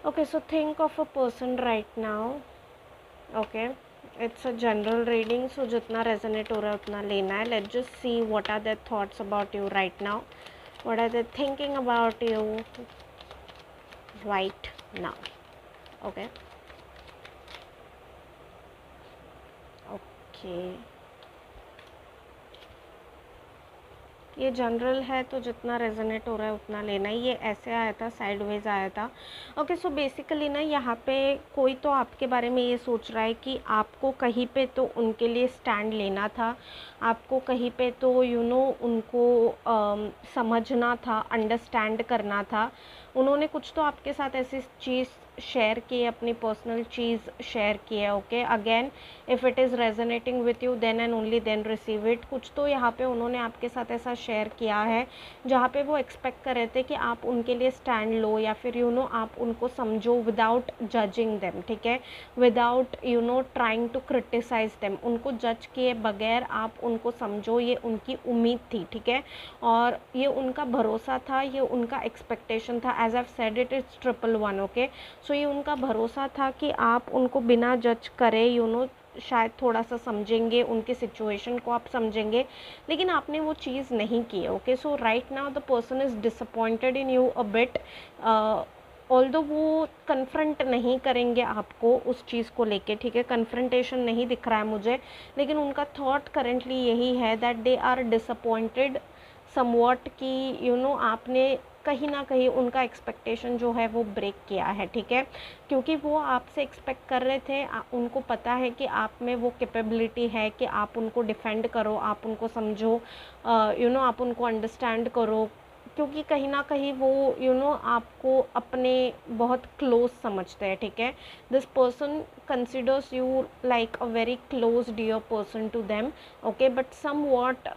Okay, so think of a person right now. Okay, it's a general reading, so जितना resonate हो रहा है उतना लेना है. Let's just see what are their thoughts about you right now. What are they thinking about you right now? Okay. Okay. ये general है तो जितना रेजोनेट हो रहा है उतना लेना ही. ये ऐसे आया था, साइडवेज आया था. ओके, सो बेसिकली ना यहाँ पे कोई तो आपके बारे में ये सोच रहा है कि आपको कहीं पे तो उनके लिए स्टैंड लेना था, आपको कहीं पे तो उनको समझना था, अंडरस्टैंड करना था. उन्होंने कुछ तो आपके साथ ऐसी चीज़ शेयर की है, अपनी पर्सनल चीज़ शेयर की है. Okay, again if it is resonating with you then and only then receive it. कुछ तो यहाँ पे उन्होंने आपके साथ ऐसा शेयर किया है जहाँ पे वो एक्सपेक्ट कर रहे थे कि आप उनके लिए स्टैंड लो, या फिर आप उनको समझो विदाउट जजिंग देम. ठीक है, without trying to criticise them. उनको जज किए बगैर आप उनको समझो, ये उनकी उम्मीद थी. ठीक है, और ये उनका भरोसा था, ये उनका एक्सपेक्टेशन था. As I said it is 111. Okay, so ये उनका भरोसा था कि आप उनको बिना जज करे शायद थोड़ा सा समझेंगे, उनके सिचुएशन को आप समझेंगे, लेकिन आपने वो चीज़ नहीं की है. Okay, so right now the person is disappointed in you a bit. Although वो कन्फ्रंट नहीं करेंगे आपको उस चीज़ को लेके. ठीक है, कन्फ्रंटेशन नहीं दिख रहा है मुझे, लेकिन उनका थॉट करेंटली यही है that they are disappointed somewhat कि आपने कहीं ना कहीं उनका एक्सपेक्टेशन जो है वो ब्रेक किया है. ठीक है, क्योंकि वो आपसे एक्सपेक्ट कर रहे थे, उनको पता है कि आप में वो कैपेबिलिटी है कि आप उनको डिफेंड करो, आप उनको समझो, आप उनको अंडरस्टैंड करो, क्योंकि कहीं ना कहीं वो आपको अपने बहुत क्लोज समझते हैं. ठीक है, this person considers you like a very close dear person to them. Okay, but somewhat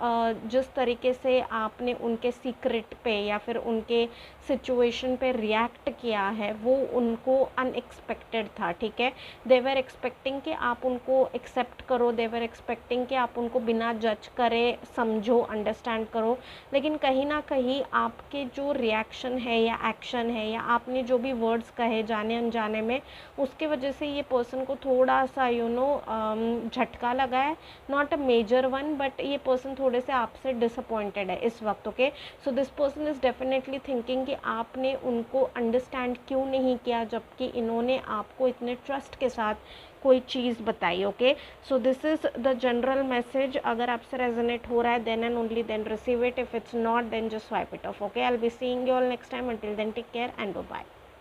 जिस तरीके से आपने उनके सीक्रेट पे या फिर उनके सिचुएशन पे रिएक्ट किया है वो उनको अनएक्सपेक्टेड था. ठीक है, दे वर एक्सपेक्टिंग कि आप उनको एक्सेप्ट करो, दे वर एक्सपेक्टिंग कि आप उनको बिना जज करे समझो, अंडरस्टैंड करो, लेकिन कहीं ना कहीं आपके जो रिएक्शन है या एक्शन है या आपने जो भी वर्ड्स कहे जाने अनजाने में, उसके वजह से ये पर्सन को थोड़ा सा झटका लगा है. Not a major one, but ये पर्सन थोड़े से आपसे डिसअपॉइंटेड है इस वक्त. Okay, so this person is definitely thinking कि आपने उनको अंडरस्टैंड क्यों नहीं किया, जबकि इन्होंने आपको इतने ट्रस्ट के साथ कोई चीज़ बताई. Okay, so this is the general message. अगर आपसे रेजोनेट हो रहा है then and only then receive it. If it's not then just swipe it off. Okay, I will be seeing you all next time. Until then take care and bye.